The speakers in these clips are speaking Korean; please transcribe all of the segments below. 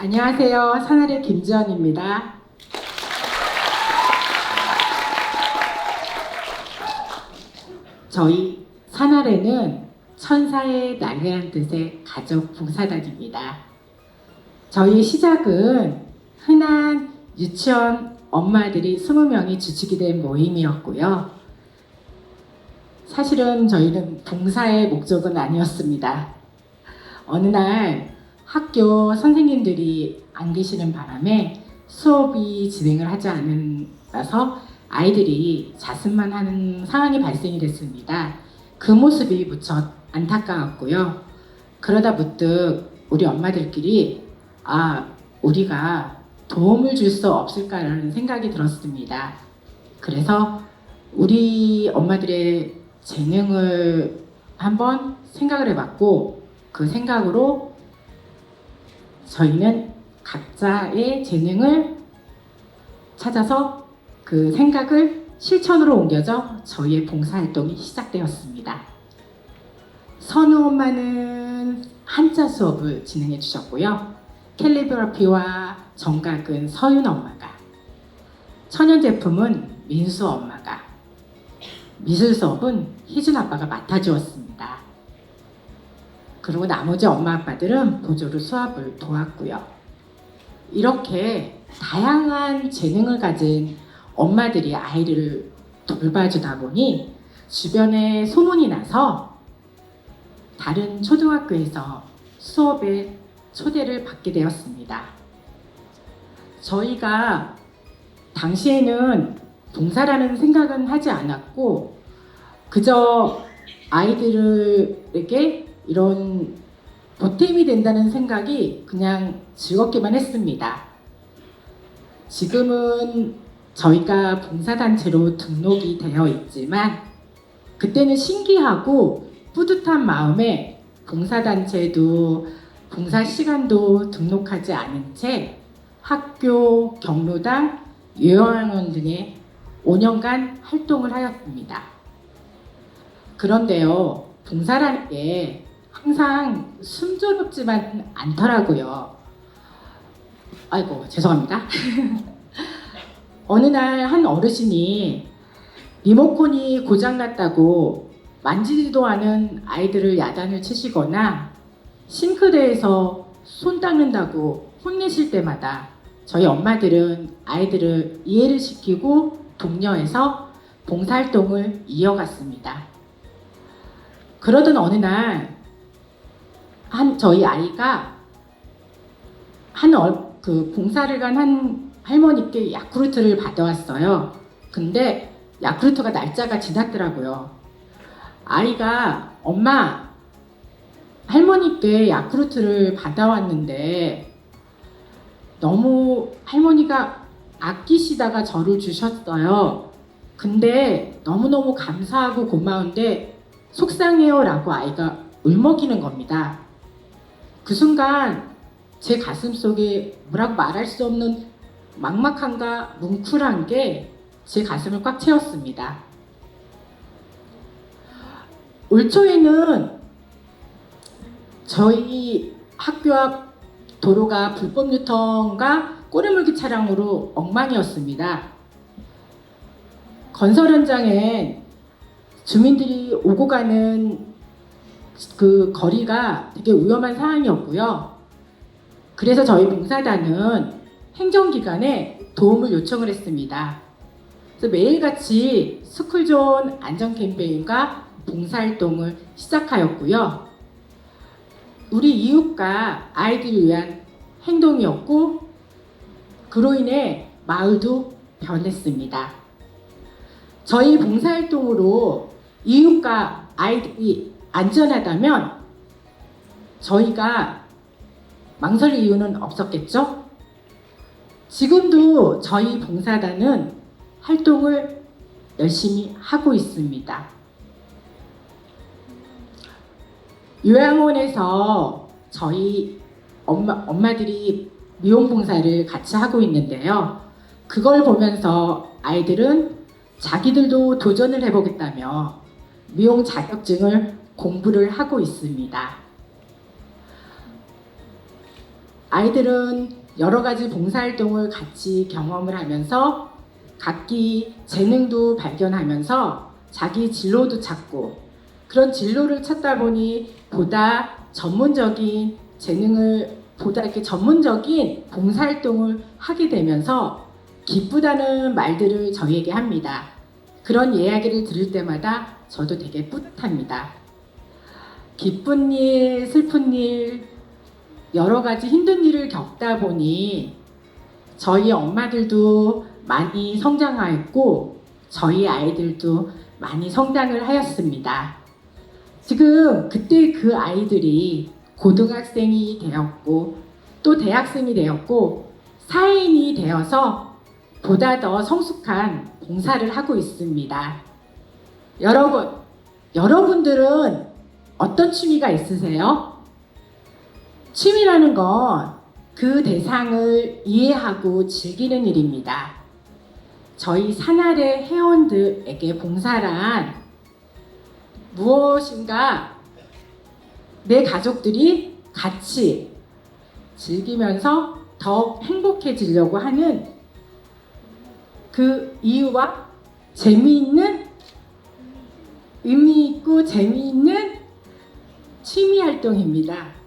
안녕하세요. 산하의 김지연입니다. 저희 산하레는 천사의 날개란 뜻의 가족 봉사단입니다. 저희의 시작은 흔한 유치원 엄마들이 20명이 주축이 된 모임이었고요. 사실은 저희는 봉사의 목적은 아니었습니다. 어느 날 학교 선생님들이 안 계시는 바람에 수업이 진행을 하지 않아서 아이들이 자습만 하는 상황이 발생이 됐습니다. 그 모습이 무척 안타까웠고요. 그러다 문득 우리 엄마들끼리 우리가 도움을 줄 수 없을까라는 생각이 들었습니다. 그래서 우리 엄마들의 재능을 한번 생각을 해봤고, 그 생각으로 저희는 각자의 재능을 찾아서 그 생각을 실천으로 옮겨져 저희의 봉사활동이 시작되었습니다. 선우 엄마는 한자 수업을 진행해 주셨고요. 캘리그라피와 정각은 서윤 엄마가, 천연 제품은 민수 엄마가, 미술 수업은 희준 아빠가 맡아주었습니다. 그리고 나머지 엄마 아빠들은 보조로 수업을 도왔고요. 이렇게 다양한 재능을 가진 엄마들이 아이를 돌봐주다 보니 주변에 소문이 나서 다른 초등학교에서 수업에 초대를 받게 되었습니다. 저희가 당시에는 봉사라는 생각은 하지 않았고, 그저 아이들에게 이런 보탬이 된다는 생각이 그냥 즐겁기만 했습니다. 지금은 저희가 봉사단체로 등록이 되어 있지만, 그때는 신기하고 뿌듯한 마음에 봉사단체도 봉사 시간도 등록하지 않은 채 학교, 경로당, 요양원 등에 5년간 활동을 하였습니다. 그런데요, 봉사라는 게 항상 순조롭지만 않더라고요. 아이고, 죄송합니다. 어느 날 한 어르신이 리모컨이 고장났다고 만지지도 않은 아이들을 야단을 치시거나 싱크대에서 손 닦는다고 혼내실 때마다 저희 엄마들은 아이들을 이해를 시키고 독려해서 봉사활동을 이어갔습니다. 그러던 어느 날 저희 아이가 봉사를 간 한 할머니께 야쿠르트를 받아왔어요. 근데 야쿠르트가 날짜가 지났더라고요. 아이가 엄마, 할머니께 야쿠르트를 받아왔는데 너무 할머니가 아끼시다가 저를 주셨어요. 근데 너무너무 감사하고 고마운데 속상해요 라고 아이가 울먹이는 겁니다. 그 순간 제 가슴 속에 뭐라고 말할 수 없는 막막함과 뭉클한 게 제 가슴을 꽉 채웠습니다. 올 초에는 저희 학교 앞 도로가 불법 유턴과 꼬리물기 차량으로 엉망이었습니다. 건설 현장엔 주민들이 오고 가는 그 거리가 되게 위험한 상황이었고요. 그래서 저희 봉사단은 행정기관에 도움을 요청을 했습니다. 그래서 매일같이 스쿨존 안전 캠페인과 봉사활동을 시작하였고요. 우리 이웃과 아이들을 위한 행동이었고, 그로 인해 마을도 변했습니다. 저희 봉사활동으로 이웃과 아이들이 안전하다면 저희가 망설일 이유는 없었겠죠? 지금도 저희 봉사단은 활동을 열심히 하고 있습니다. 요양원에서 저희 엄마들이 미용봉사를 같이 하고 있는데요. 그걸 보면서 아이들은 자기들도 도전을 해보겠다며 미용 자격증을 공부를 하고 있습니다. 아이들은 여러 가지 봉사활동을 같이 경험을 하면서 각기 재능도 발견하면서 자기 진로도 찾고, 그런 진로를 찾다 보니 보다 전문적인 재능을, 보다 이렇게 전문적인 봉사활동을 하게 되면서 기쁘다는 말들을 저희에게 합니다. 그런 이야기를 들을 때마다 저도 되게 뿌듯합니다. 기쁜 일, 슬픈 일, 여러 가지 힘든 일을 겪다 보니 저희 엄마들도 많이 성장하였고 저희 아이들도 많이 성장을 하였습니다. 지금 그때 그 아이들이 고등학생이 되었고 또 대학생이 되었고 사회인이 되어서 보다 더 성숙한 봉사를 하고 있습니다. 여러분들은 어떤 취미가 있으세요? 취미라는 건 그 대상을 이해하고 즐기는 일입니다. 저희 산아래 회원들에게 봉사란 무엇인가 내 가족들이 같이 즐기면서 더욱 행복해지려고 하는 그 이유와 재미있는, 의미있고 재미있는 취미 활동입니다.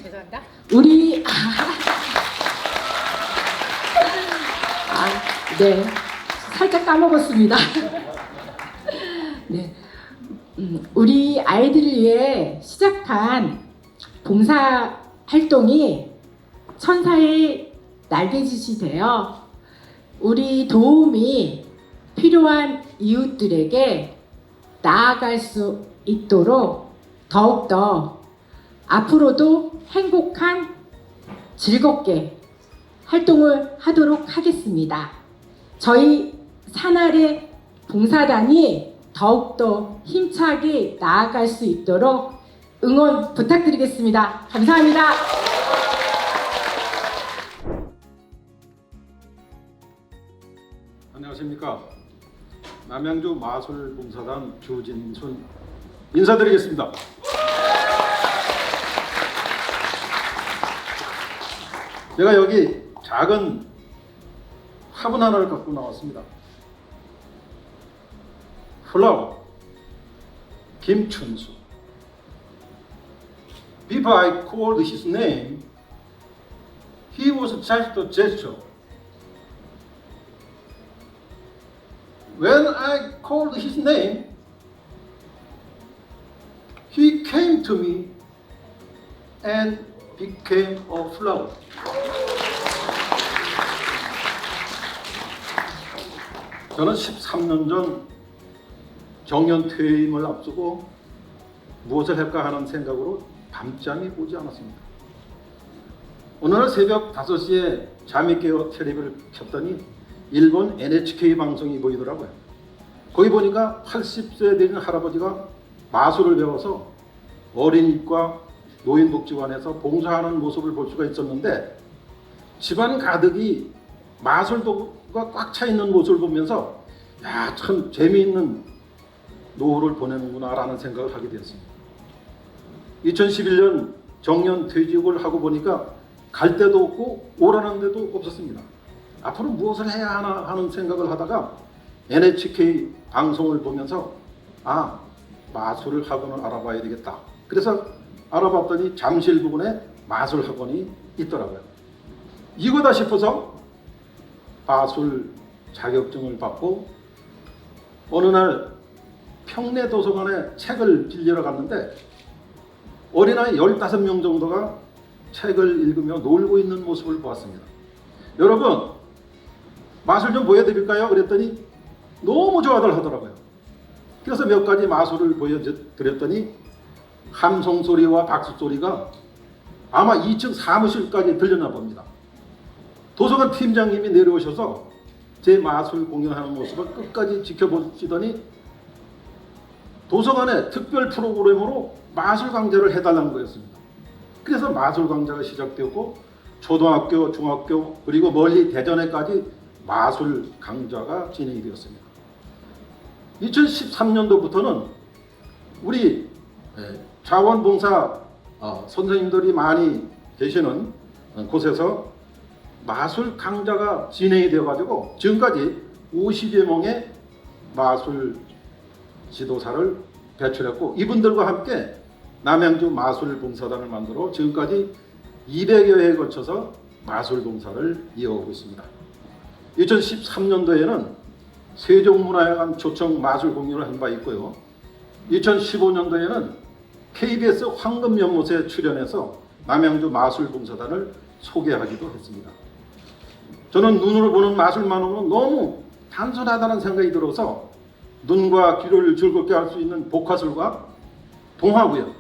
죄송합니다. 네, 살짝 까먹었습니다. 네, 우리 아이들을 위해 시작한 봉사 활동이 천사의 날개짓이 되어 우리 도움이 필요한 이웃들에게 나아갈 수 있도록 더욱더 앞으로도 행복한, 즐겁게 활동을 하도록 하겠습니다. 저희 산아래 봉사단이 더욱더 힘차게 나아갈 수 있도록 응원 부탁드리겠습니다. 감사합니다. 안녕하십니까. 남양주 마술봉사단 주진순 인사드리겠습니다. 제가 여기 작은 화분 하나를 갖고 나왔습니다. 플라워 김춘수. Before I called his name, he was just a gesture. When I called his name, he came to me and became a flower. 저는 13년 전 정년 퇴임을 앞두고 무엇을 할까 하는 생각으로 밤잠이 오지 않았습니다. 어느 날 새벽 5시에 잠이 깨어 텔레비를 켰더니 일본 NHK 방송이 보이더라고요. 거기 보니까 80세 된 할아버지가 마술을 배워서 어린이과 노인복지관에서 봉사하는 모습을 볼 수가 있었는데, 집안 가득이 마술 도구가 꽉 차 있는 모습을 보면서 야, 참 재미있는 노후를 보내는구나 라는 생각을 하게 되었습니다. 2011년 정년 퇴직을 하고 보니까 갈 데도 없고 오라는 데도 없었습니다. 앞으로 무엇을 해야 하나 하는 생각을 하다가 NHK 방송을 보면서 마술 학원을 알아봐야 되겠다. 그래서 알아봤더니 잠실 부근에 마술 학원이 있더라고요. 이거다 싶어서 마술 자격증을 받고 어느 날 평내 도서관에 책을 빌리러 갔는데 어린아이 15명 정도가 책을 읽으며 놀고 있는 모습을 보았습니다. 여러분, 마술 좀 보여드릴까요? 그랬더니 너무 좋아들 하더라고요. 그래서 몇 가지 마술을 보여드렸더니 함성 소리와 박수 소리가 아마 2층 사무실까지 들렸나 봅니다. 도서관 팀장님이 내려오셔서 제 마술 공연하는 모습을 끝까지 지켜보시더니 도서관의 특별 프로그램으로 마술 강좌를 해달라는 거였습니다. 그래서 마술 강좌가 시작되었고 초등학교, 중학교 그리고 멀리 대전에까지 마술 강좌가 진행이 되었습니다. 2013년도부터는 우리 자원봉사 선생님들이 많이 계시는 곳에서 마술 강좌가 진행이 되어가지고 지금까지 50여 명의 마술 지도사를 배출했고 이분들과 함께 남양주 마술봉사단을 만들어 지금까지 200여 회에 걸쳐서 마술봉사를 이어오고 있습니다. 2013년도에는 세종문화회관 초청 마술 공연을 한 바 있고요. 2015년도에는 KBS 황금연못에 출연해서 남양주 마술봉사단을 소개하기도 했습니다. 저는 눈으로 보는 마술만으로는 너무 단순하다는 생각이 들어서 눈과 귀를 즐겁게 할 수 있는 복화술과 동화구역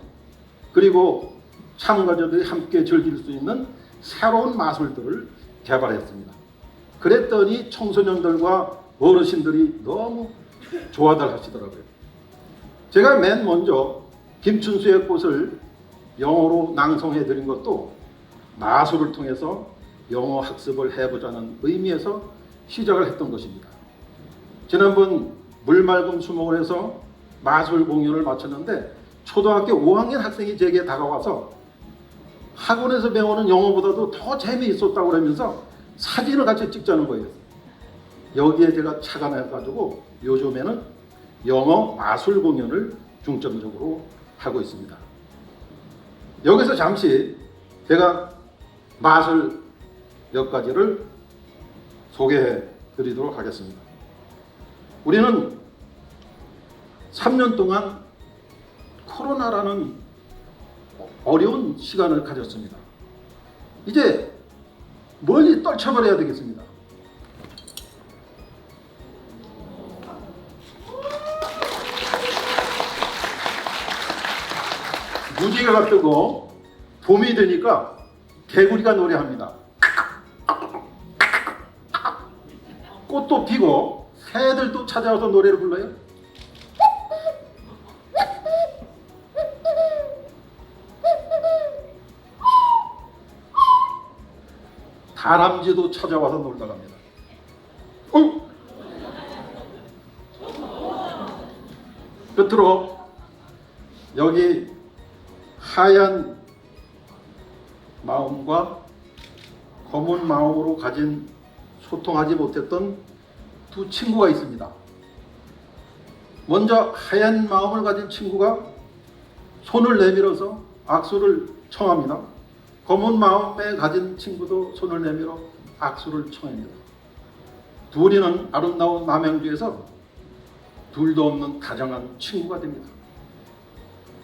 그리고 참가자들이 함께 즐길 수 있는 새로운 마술들을 개발했습니다. 그랬더니 청소년들과 어르신들이 너무 좋아들 하시더라고요. 제가 맨 먼저 김춘수의 꽃을 영어로 낭송해 드린 것도 마술을 통해서 영어 학습을 해보자는 의미에서 시작을 했던 것입니다. 지난번 물맑음 수목을 해서 마술 공연을 마쳤는데 초등학교 5학년 학생이 제게 다가와서 학원에서 배우는 영어보다도 더 재미있었다고 그러면서 사진을 같이 찍자는 거예요. 여기에 제가 착안해가지고 요즘에는 영어 마술 공연을 중점적으로 하고 있습니다. 여기서 잠시 제가 마술 몇 가지를 소개해 드리도록 하겠습니다. 우리는 3년 동안 코로나라는 어려운 시간을 가졌습니다. 이제 멀리 떨쳐버려야 되겠습니다. 무지개가 뜨고 봄이 되니까 개구리가 노래합니다. 꽃도 피고 새들도 찾아와서 노래를 불러요. 다람쥐도 찾아와서 놀다 갑니다. 끝으로 여기 하얀 마음과 검은 마음으로 가진 소통하지 못했던 두 친구가 있습니다. 먼저 하얀 마음을 가진 친구가 손을 내밀어서 악수를 청합니다. 검은 마음에 가진 친구도 손을 내밀어 악수를 청합니다. 둘이는 아름다운 남양주에서 둘도 없는 다정한 친구가 됩니다.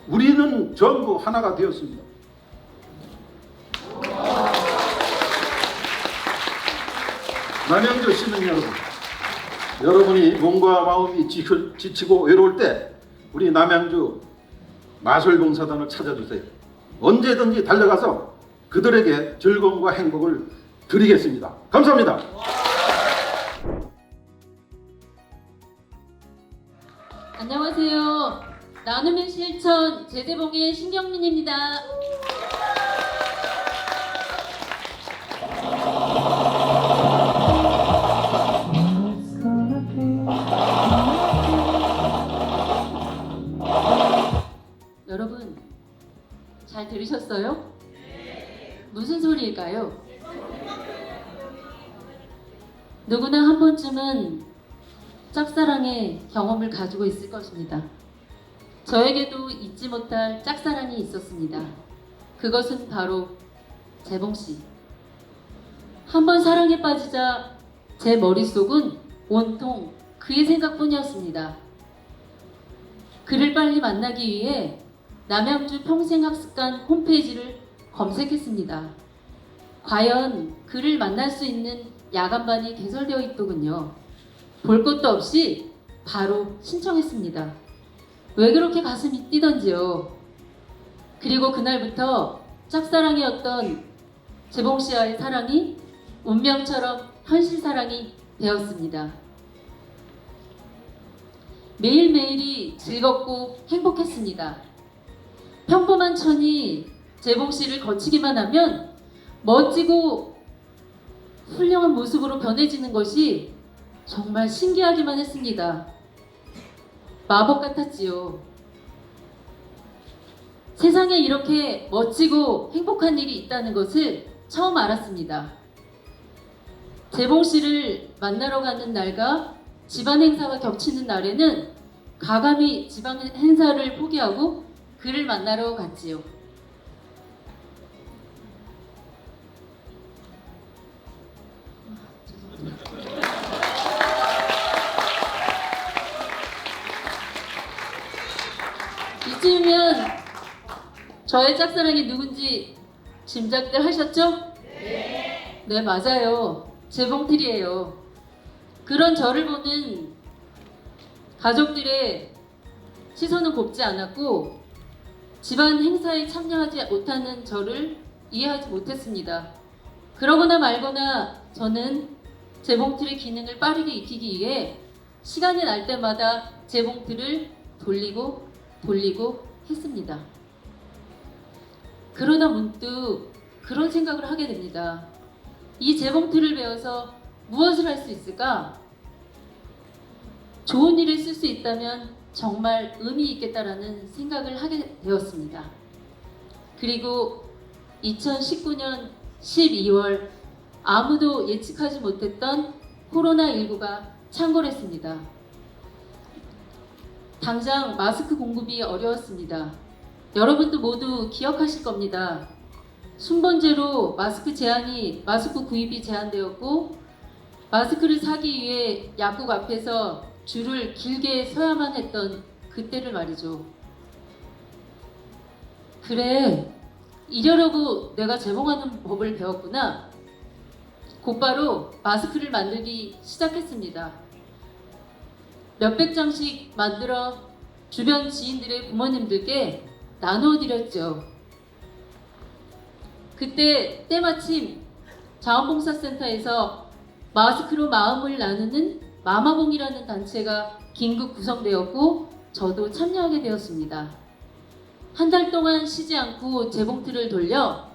우리는 전부 하나가 되었습니다. 남양주 시민 여러분, 여러분이 몸과 마음이 지치고 외로울 때 우리 남양주 마술봉사단을 찾아주세요. 언제든지 달려가서 그들에게 즐거움과 행복을 드리겠습니다. 감사합니다. 안녕하세요. 나눔의 실천 제재봉의 신경민입니다. 여러분, 잘 들으셨어요? 무슨 소리일까요? 누구나 한 번쯤은 짝사랑의 경험을 가지고 있을 것입니다. 저에게도 잊지 못할 짝사랑이 있었습니다. 그것은 바로 재봉씨. 한번 사랑에 빠지자 제 머릿속은 온통 그의 생각뿐이었습니다. 그를 빨리 만나기 위해 남양주 평생학습관 홈페이지를 검색했습니다. 과연 그를 만날 수 있는 야간반이 개설되어 있더군요. 볼 것도 없이 바로 신청했습니다. 왜 그렇게 가슴이 뛰던지요. 그리고 그날부터 짝사랑이었던 재봉씨와의 사랑이 운명처럼 현실사랑이 되었습니다. 매일매일이 즐겁고 행복했습니다. 평범한 천이 재봉씨를 거치기만 하면 멋지고 훌륭한 모습으로 변해지는 것이 정말 신기하기만 했습니다. 마법 같았지요. 세상에 이렇게 멋지고 행복한 일이 있다는 것을 처음 알았습니다. 재봉 씨를 만나러 가는 날과 집안 행사가 겹치는 날에는 과감히 집안 행사를 포기하고 그를 만나러 갔지요. 이쯤이면 저의 짝사랑이 누군지 짐작들 하셨죠? 네, 맞아요. 재봉틀이에요. 그런 저를 보는 가족들의 시선은 곱지 않았고 집안 행사에 참여하지 못하는 저를 이해하지 못했습니다. 그러거나 말거나 저는 재봉틀의 기능을 빠르게 익히기 위해 시간이 날 때마다 재봉틀을 돌리고 했습니다. 그러다 문득 그런 생각을 하게 됩니다. 이 재봉틀을 배워서 무엇을 할 수 있을까? 좋은 일에 쓸 수 있다면 정말 의미 있겠다라는 생각을 하게 되었습니다. 그리고 2019년 12월 아무도 예측하지 못했던 코로나19가 창궐했습니다. 당장 마스크 공급이 어려웠습니다. 여러분도 모두 기억하실 겁니다. 순번제로 마스크 구입이 제한되었고 마스크를 사기 위해 약국 앞에서 줄을 길게 서야만 했던 그때를 말이죠. 그래, 이러려고 내가 재봉하는 법을 배웠구나. 곧바로 마스크를 만들기 시작했습니다. 몇백 장씩 만들어 주변 지인들의 부모님들께 나눠드렸죠. 그때 때마침 자원봉사센터에서 마스크로 마음을 나누는 마마봉이라는 단체가 긴급 구성되었고 저도 참여하게 되었습니다. 한 달 동안 쉬지 않고 재봉틀을 돌려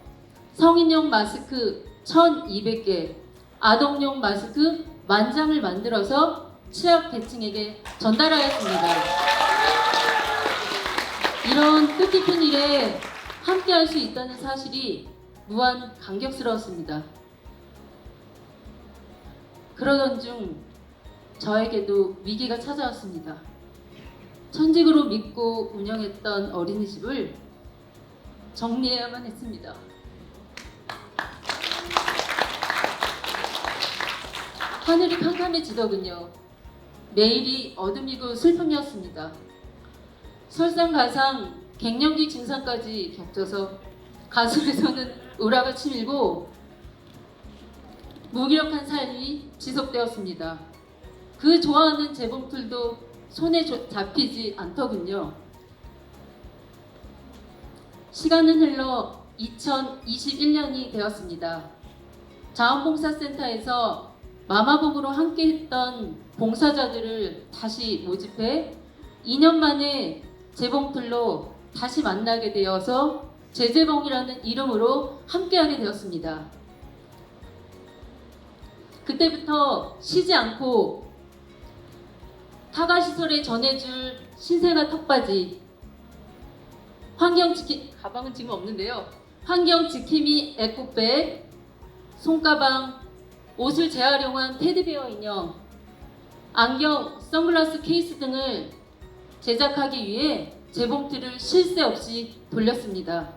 성인용 마스크 1,200개, 아동용 마스크 10,000장을 만들어서 취약계층에게 전달하였습니다. 이런 뜻깊은 일에 함께할 수 있다는 사실이 무한 감격스러웠습니다. 그러던 중 저에게도 위기가 찾아왔습니다. 천직으로 믿고 운영했던 어린이집을 정리해야만 했습니다. 하늘이 캄캄해지더군요. 매일이 어둠이고 슬픔이었습니다. 설상가상 갱년기 증상까지 겹쳐서 가슴에서는 우라가 치밀고 무기력한 삶이 지속되었습니다. 그 좋아하는 재봉틀도 손에 잡히지 않더군요. 시간은 흘러 2021년이 되었습니다. 자원봉사센터에서 마마봉으로 함께했던 봉사자들을 다시 모집해 2년 만에 재봉틀로 다시 만나게 되어서 재재봉이라는 이름으로 함께하게 되었습니다. 그때부터 쉬지 않고 타가시설에 전해줄 신생아 턱받이, 가방은 지금 없는데요. 환경지킴이 에코백, 손가방, 옷을 재활용한 테디베어 인형, 안경, 선글라스 케이스 등을 제작하기 위해 재봉틀을 쉴 새 없이 돌렸습니다.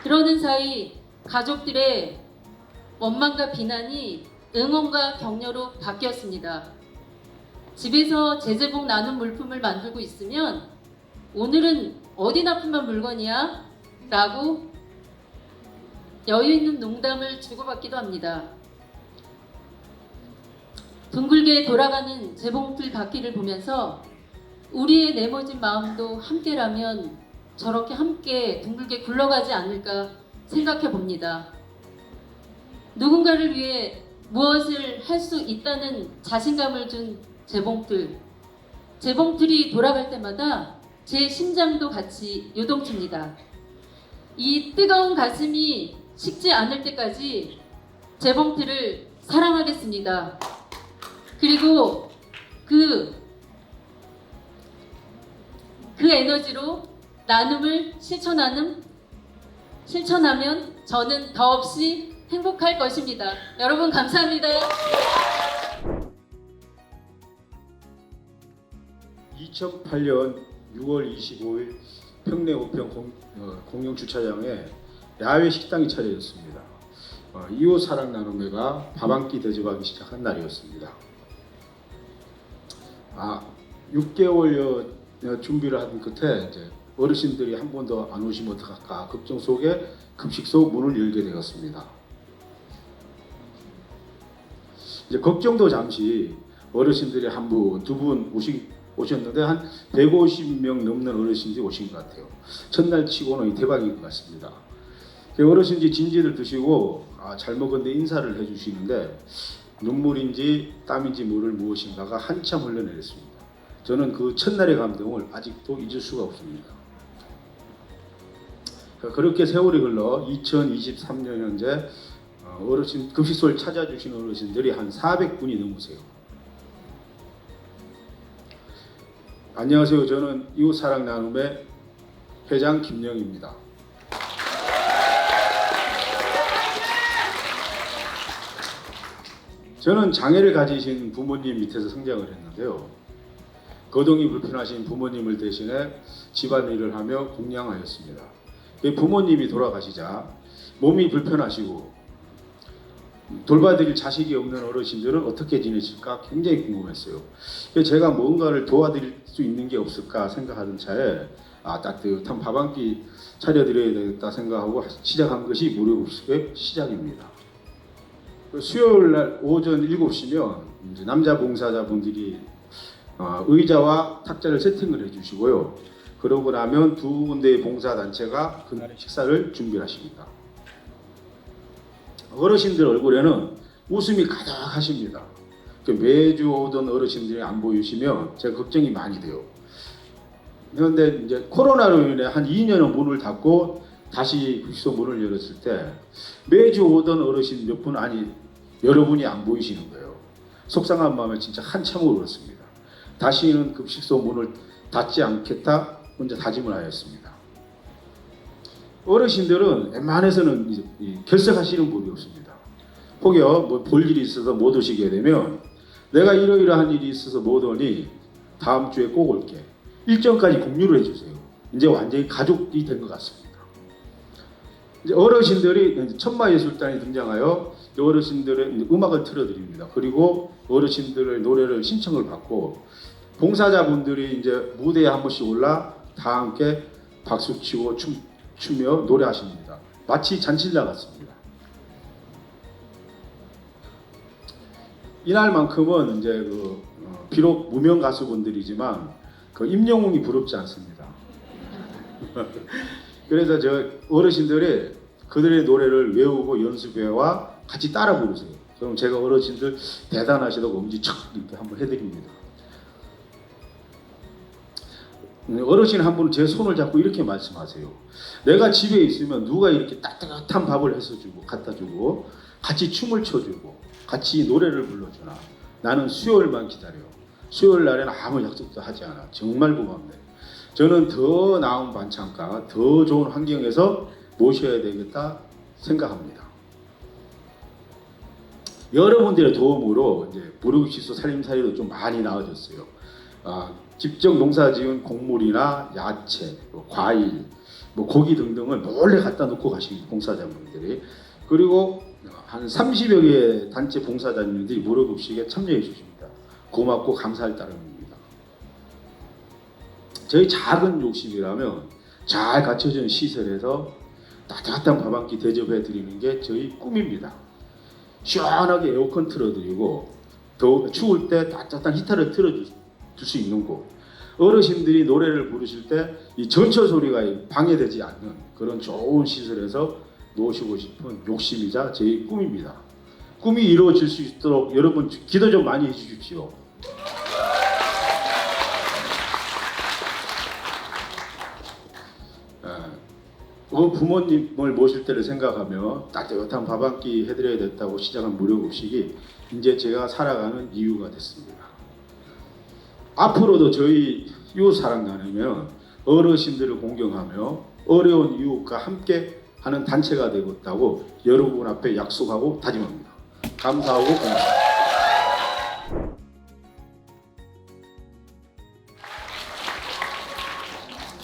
그러는 사이 가족들의 원망과 비난이 응원과 격려로 바뀌었습니다. 집에서 재재봉 나눔 물품을 만들고 있으면 오늘은 어디 납품한 물건이야? 라고 여유 있는 농담을 주고받기도 합니다. 둥글게 돌아가는 재봉틀 바퀴를 보면서 우리의 내모진 마음도 함께라면 저렇게 함께 둥글게 굴러가지 않을까 생각해 봅니다. 누군가를 위해 무엇을 할 수 있다는 자신감을 준 재봉틀이 돌아갈 때마다 제 심장도 같이 요동칩니다. 이 뜨거운 가슴이 식지 않을 때까지 재봉틀을 사랑하겠습니다. 그리고 그 에너지로 나눔을 실천하면 저는 더없이 행복할 것입니다. 여러분 감사합니다. 2008년 6월 25일 평내 우평 공영 주차장에 야외 식당이 차려졌습니다. 이웃 사랑 나눔회가 밥 한 끼 대접하기 시작한 날이었습니다. 6개월여 준비를 한 끝에 이제 어르신들이 한 번 더 안 오시면 어떡할까 걱정 속에 급식소 문을 열게 되었습니다. 이제 걱정도 잠시 어르신들이 한 분, 두 분 오셨는데 한 150명 넘는 어르신들이 오신 것 같아요. 첫날 치고는 대박인 것 같습니다. 어르신들이 진지를 드시고 잘 먹었는데 인사를 해주시는데 눈물인지 땀인지 모를 무엇인가가 한참 흘러내렸습니다. 저는 그 첫날의 감동을 아직도 잊을 수가 없습니다. 그렇게 세월이 흘러 2023년 현재 어르신 급식소를 찾아주시는 어르신들이 한 400분이 넘으세요. 안녕하세요. 저는 이웃사랑 나눔의 회장 김영입니다. 저는 장애를 가지신 부모님 밑에서 성장을 했는데요. 거동이 불편하신 부모님을 대신해 집안일을 하며 공양하였습니다. 부모님이 돌아가시자 몸이 불편하시고 돌봐드릴 자식이 없는 어르신들은 어떻게 지내실까 굉장히 궁금했어요. 제가 뭔가를 도와드릴 수 있는 게 없을까 생각하던 차에 따뜻한 밥 한 끼 차려드려야 되겠다 생각하고 시작한 것이 무료급식의 시작입니다. 수요일 날 오전 7시면 이제 남자 봉사자분들이 의자와 탁자를 세팅을 해주시고요. 그러고 나면 두 군데의 봉사단체가 그날의 식사를 준비하십니다. 어르신들 얼굴에는 웃음이 가득하십니다. 매주 오던 어르신들이 안 보이시면 제가 걱정이 많이 돼요. 그런데 이제 코로나로 인해 한 2년은 문을 닫고 다시 급식소 문을 열었을 때 매주 오던 어르신 몇 분 여러분이 안 보이시는 거예요. 속상한 마음에 진짜 한참을 울었습니다. 다시는 급식소 문을 닫지 않겠다 혼자 다짐을 하였습니다. 어르신들은 웬만해서는 결석하시는 분이 없습니다. 혹여 볼 일이 있어서 못 오시게 되면 내가 이러이러한 일이 있어서 못 오니 다음 주에 꼭 올게. 일정까지 공유를 해주세요. 이제 완전히 가족이 된 것 같습니다. 이제 어르신들이 천마예술단이 등장하여 어르신들의 음악을 틀어드립니다. 그리고 어르신들의 노래를 신청을 받고 봉사자분들이 이제 무대에 한 번씩 올라 다 함께 박수치고 추며 노래하십니다. 마치 잔치날 같습니다. 이날만큼은 이제 비록 무명 가수분들이지만 임영웅이 부럽지 않습니다. 그래서 저 어르신들이 그들의 노래를 외우고 연습해와 같이 따라 부르세요. 그럼 제가 어르신들 대단하시다고 엄지척 이렇게 한번 해드립니다. 어르신 한 분은 제 손을 잡고 이렇게 말씀하세요. 내가 집에 있으면 누가 이렇게 따뜻한 밥을 해서 주고 갖다 주고 같이 춤을 춰주고 같이 노래를 불러주나. 나는 수요일만 기다려. 수요일 날에는 아무 약속도 하지 않아. 정말 고맙네. 저는 더 나은 반찬가, 더 좋은 환경에서 모셔야 되겠다 생각합니다. 여러분들의 도움으로 이제 무료급식소 살림살이도 좀 많이 나아졌어요. 직접 농사지은 곡물이나 야채, 과일, 고기 등등을 몰래 갖다 놓고 가십니다. 봉사자분들이. 그리고 한 30여 개의 단체 봉사자님들이 무료급식에 참여해 주십니다. 고맙고 감사할 따름입니다. 저희 작은 욕심이라면 잘 갖춰진 시설에서 따뜻한 밥 한 끼 대접해 드리는 게 저희 꿈입니다. 시원하게 에어컨 틀어드리고 추울 때 따뜻한 히터를 틀어줄 수 있는 곳, 어르신들이 노래를 부르실 때 이 전처 소리가 방해되지 않는 그런 좋은 시설에서 놓으시고 싶은 욕심이자 제 꿈입니다. 꿈이 이루어질 수 있도록 여러분 기도 좀 많이 해주십시오. 부모님을 모실 때를 생각하며 따뜻한 밥 한 끼 해드려야 됐다고 시작한 무료급식이 이제 제가 살아가는 이유가 됐습니다. 앞으로도 저희 이웃 사랑 나누면 어르신들을 공경하며 어려운 이웃과 함께 하는 단체가 되겠다고 여러분 앞에 약속하고 다짐합니다. 감사하고 고맙습니다.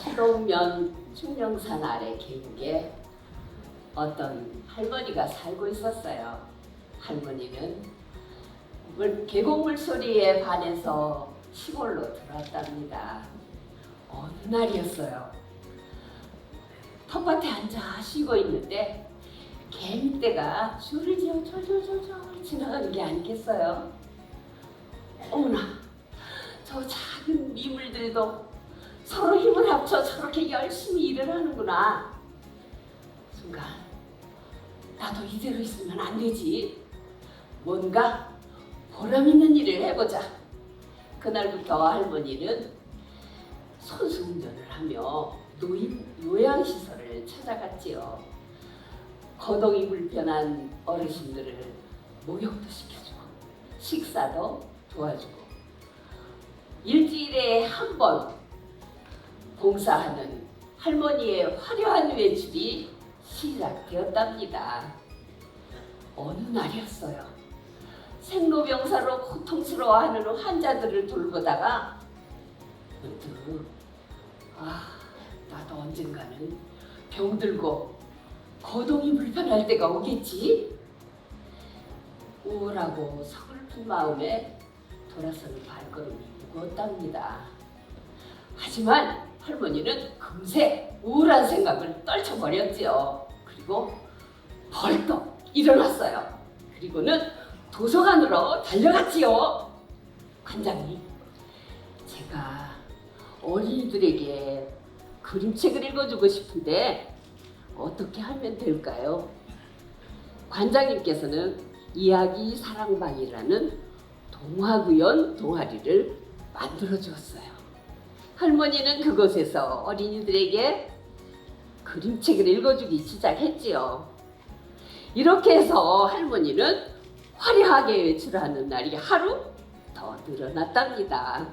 새로운면 충령산 아래 계곡에 어떤 할머니가 살고 있었어요. 할머니는 계곡 물소리에 반해서 시골로 들어왔답니다. 어느 날이었어요. 텃밭에 앉아 쉬고 있는데 개미떼가 줄을 지어 졸졸졸졸 지나가는 게 아니겠어요? 어머나, 저 작은 미물들도 서로 힘을 합쳐 저렇게 열심히 일을 하는구나. 순간 나도 이대로 있으면 안 되지. 뭔가 보람 있는 일을 해보자. 그날부터 할머니는 손수 운전을 하며 노인 요양시설을 찾아갔지요. 거동이 불편한 어르신들을 목욕도 시켜주고 식사도 도와주고 일주일에 한 번 봉사하는 할머니의 화려한 외출이 시작되었답니다. 어느 날이었어요. 생로병사로 고통스러워하는 환자들을 돌보다가 문득 나도 언젠가는 병들고 거동이 불편할 때가 오겠지? 우울하고 서글픈 마음에 돌아서는 발걸음이 무거웠답니다. 하지만 할머니는 금세 우울한 생각을 떨쳐버렸지요. 그리고 벌떡 일어났어요. 그리고는 도서관으로 달려갔지요. 관장님, 제가 어린이들에게 그림책을 읽어주고 싶은데 어떻게 하면 될까요? 관장님께서는 이야기 사랑방이라는 동화구연 동아리를 만들어 주었어요. 할머니는 그곳에서 어린이들에게 그림책을 읽어주기 시작했지요. 이렇게 해서 할머니는 화려하게 외출하는 날이 하루 더 늘어났답니다.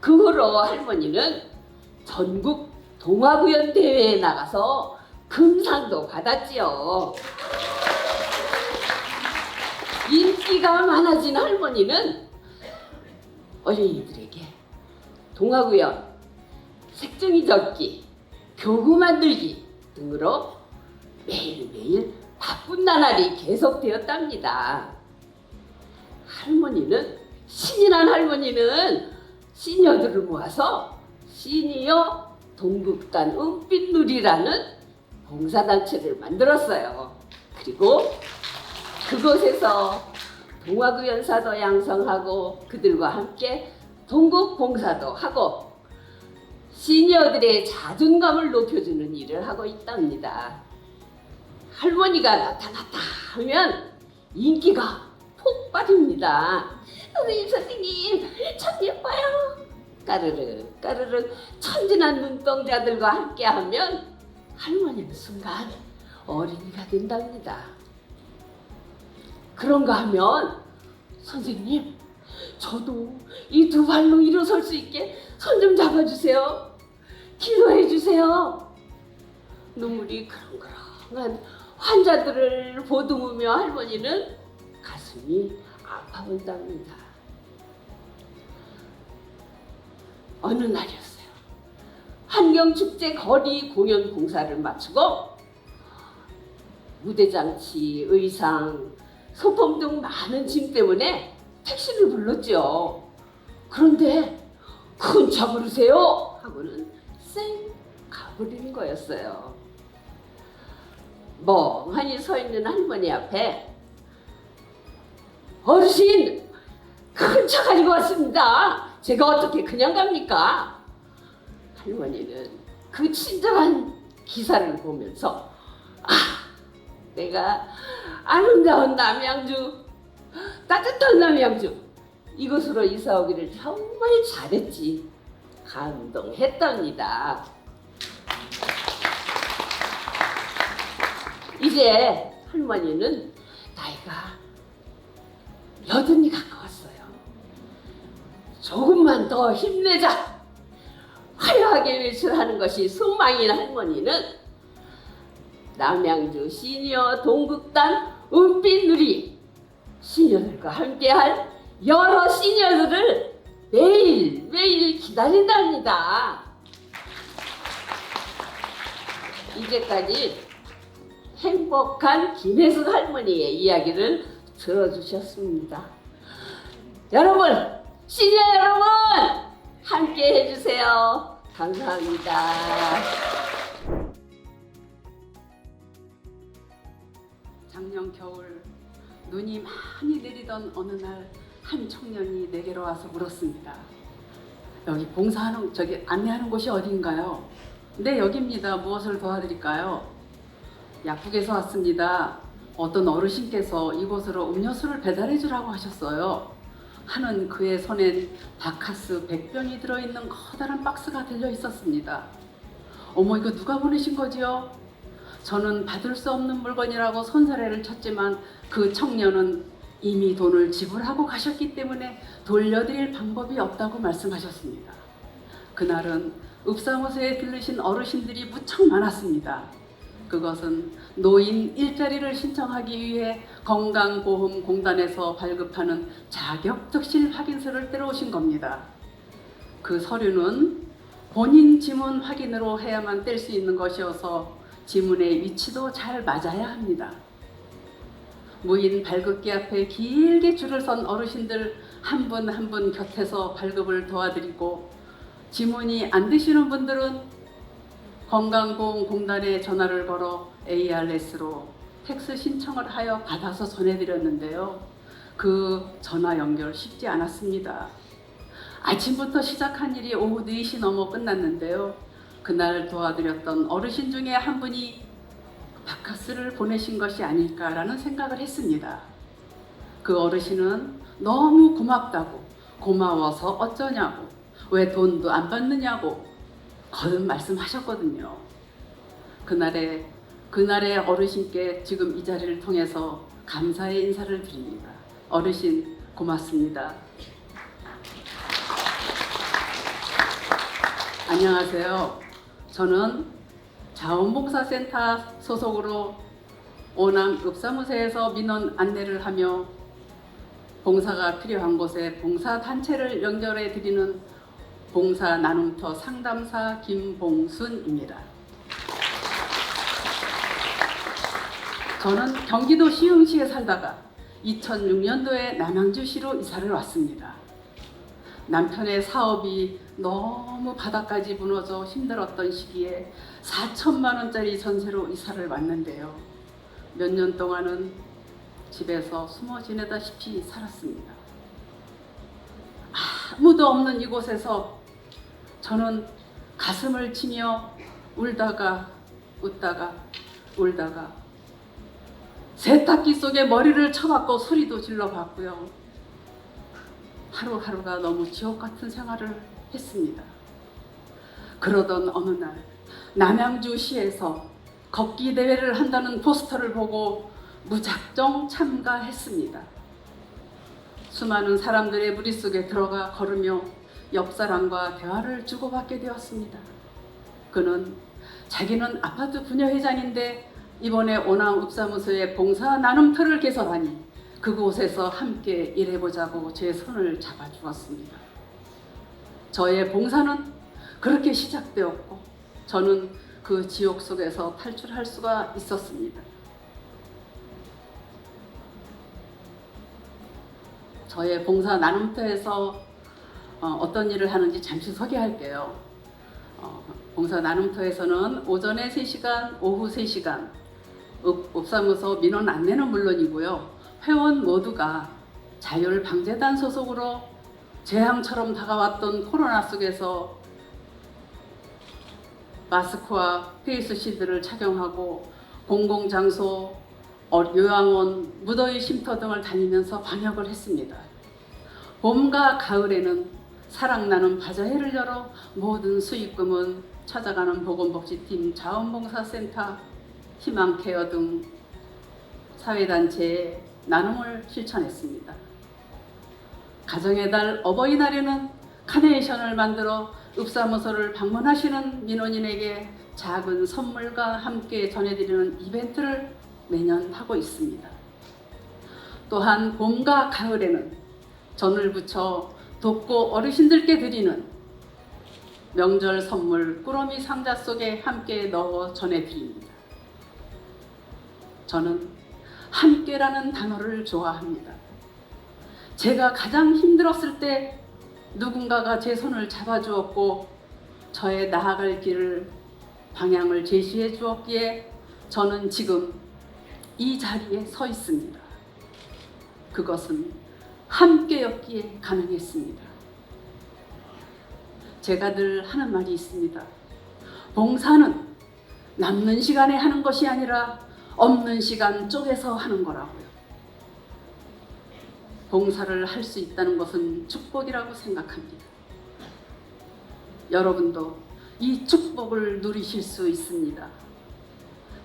그 후로 할머니는 전국 동화구연 대회에 나가서 금상도 받았지요. 인기가 많아진 할머니는 어린이들에게 동화구연, 색종이 접기, 교구 만들기 등으로 매일매일 바쁜 나날이 계속되었답니다. 신이 난 할머니는 시니어들을 모아서 시니어 동국단 은빛누리라는 봉사단체를 만들었어요. 그리고 그곳에서 동화구연사도 양성하고 그들과 함께 동국봉사도 하고 시니어들의 자존감을 높여주는 일을 하고 있답니다. 할머니가 나타났다 하면 인기가 폭발입니다. 선생님, 참 예뻐요. 까르르 까르르 천진한 눈동자들과 함께하면 할머니는 순간 어린이가 된답니다. 그런가 하면 선생님, 저도 이 두 발로 일어설 수 있게 손 좀 잡아주세요. 기도해 주세요. 눈물이 그렁그렁한 환자들을 보듬으며 할머니는 가슴이 아파온답니다. 어느 날이었어요. 환경축제 거리 공연 공사를 마치고 무대장치, 의상, 소품 등 많은 짐 때문에 택시를 불렀죠. 그런데 큰 차 부르세요 하고는 쌩 가버리는 거였어요. 멍하니 서 있는 할머니 앞에 어르신, 큰 차 가지고 왔습니다. 제가 어떻게 그냥 갑니까? 할머니는 그 친절한 기사를 보면서 내가 아름다운 남양주, 따뜻한 남양주 이곳으로 이사 오기를 정말 잘했지 감동했답니다. 이제 할머니는 나이가 80이 가까웠어요. 조금만 더 힘내자. 화려하게 외출하는 것이 소망인 할머니는 남양주 시니어 동극단 은빛누리 시니어들과 함께할 여러 시니어들을 매일매일 기다린답니다. 이제까지 행복한 김혜숙 할머니의 이야기를 들어주셨습니다. 여러분, 시니어 여러분, 함께 해주세요. 감사합니다. 작년 겨울 눈이 많이 내리던 어느 날 한 청년이 내게로 와서 물었습니다. 여기 봉사하는 저기 안내하는 곳이 어디인가요? 네, 여기입니다. 무엇을 도와드릴까요? 약국에서 왔습니다. 어떤 어르신께서 이곳으로 음료수를 배달해 주라고 하셨어요. 하는 그의 손엔 바카스 100병이 들어있는 커다란 박스가 들려 있었습니다. 어머, 이거 누가 보내신 거지요? 저는 받을 수 없는 물건이라고 손사래를 쳤지만 그 청년은 이미 돈을 지불하고 가셨기 때문에 돌려드릴 방법이 없다고 말씀하셨습니다. 그날은 읍사무소에 들르신 어르신들이 무척 많았습니다. 그것은 노인 일자리를 신청하기 위해 건강보험공단에서 발급하는 자격적실 확인서를 떼러오신 겁니다. 그 서류는 본인 지문 확인으로 해야만 뗄 수 있는 것이어서 지문의 위치도 잘 맞아야 합니다. 무인 발급기 앞에 길게 줄을 선 어르신들 한 분 한 분 곁에서 발급을 도와드리고, 지문이 안 되시는 분들은 건강보험공단에 전화를 걸어 ARS로 텍스 신청을 하여 받아서 전해드렸는데요. 그 전화 연결 쉽지 않았습니다. 아침부터 시작한 일이 오후 4시 넘어 끝났는데요. 그날 도와드렸던 어르신 중에 한 분이 바카스를 보내신 것이 아닐까라는 생각을 했습니다. 그 어르신은 너무 고맙다고, 고마워서 어쩌냐고, 왜 돈도 안 받느냐고 거듭 말씀하셨거든요. 그날의 어르신께 지금 이 자리를 통해서 감사의 인사를 드립니다. 어르신 고맙습니다. 안녕하세요. 저는 자원봉사센터 소속으로 오남 읍사무소에서 민원 안내를 하며 봉사가 필요한 곳에 봉사단체를 연결해 드리는 봉사 나눔터 상담사 김봉순입니다. 저는 경기도 시흥시에 살다가 2006년도에 남양주시로 이사를 왔습니다. 남편의 사업이 너무 바닥까지 무너져 힘들었던 시기에 4천만 원짜리 전세로 이사를 왔는데요. 몇 년 동안은 집에서 숨어 지내다시피 살았습니다. 아무도 없는 이곳에서 저는 가슴을 치며 울다가 웃다가 울다가 세탁기 속에 머리를 쳐박고 소리도 질러봤고요. 하루하루가 너무 지옥 같은 생활을 했습니다. 그러던 어느 날 남양주시에서 걷기 대회를 한다는 포스터를 보고 무작정 참가했습니다. 수많은 사람들의 무리 속에 들어가 걸으며 옆 사람과 대화를 주고받게 되었습니다. 그는 자기는 아파트 분여회장인데 이번에 오남 읍사무소에 봉사 나눔터를 개설하니 그곳에서 함께 일해보자고 제 손을 잡아주었습니다. 저의 봉사는 그렇게 시작되었고 저는 그 지옥 속에서 탈출할 수가 있었습니다. 저의 봉사 나눔터에서 어떤 일을 하는지 잠시 소개할게요. 봉사 나눔터에서는 오전에 3시간, 오후 3시간 읍사무소 민원 안내는 물론이고요. 회원 모두가 자율방재단 소속으로 재앙처럼 다가왔던 코로나 속에서 마스크와 페이스시드를 착용하고 공공장소, 요양원, 무더위 쉼터 등을 다니면서 방역을 했습니다. 봄과 가을에는 사랑 나눔 바자회를 열어 모든 수익금은 찾아가는 보건복지팀, 자원봉사센터, 희망케어 등 사회단체에 나눔을 실천했습니다. 가정의 달 어버이날에는 카네이션을 만들어 읍사무소를 방문하시는 민원인에게 작은 선물과 함께 전해드리는 이벤트를 매년 하고 있습니다. 또한 봄과 가을에는 전을 부쳐 돕고 어르신들께 드리는 명절 선물 꾸러미 상자 속에 함께 넣어 전해드립니다. 저는 함께라는 단어를 좋아합니다. 제가 가장 힘들었을 때 누군가가 제 손을 잡아주었고 저의 나아갈 길을 방향을 제시해 주었기에 저는 지금 이 자리에 서 있습니다. 그것은 함께였기에 가능했습니다. 제가 늘 하는 말이 있습니다. 봉사는 남는 시간에 하는 것이 아니라 없는 시간 쪼개서 하는 거라고요. 봉사를 할 수 있다는 것은 축복이라고 생각합니다. 여러분도 이 축복을 누리실 수 있습니다.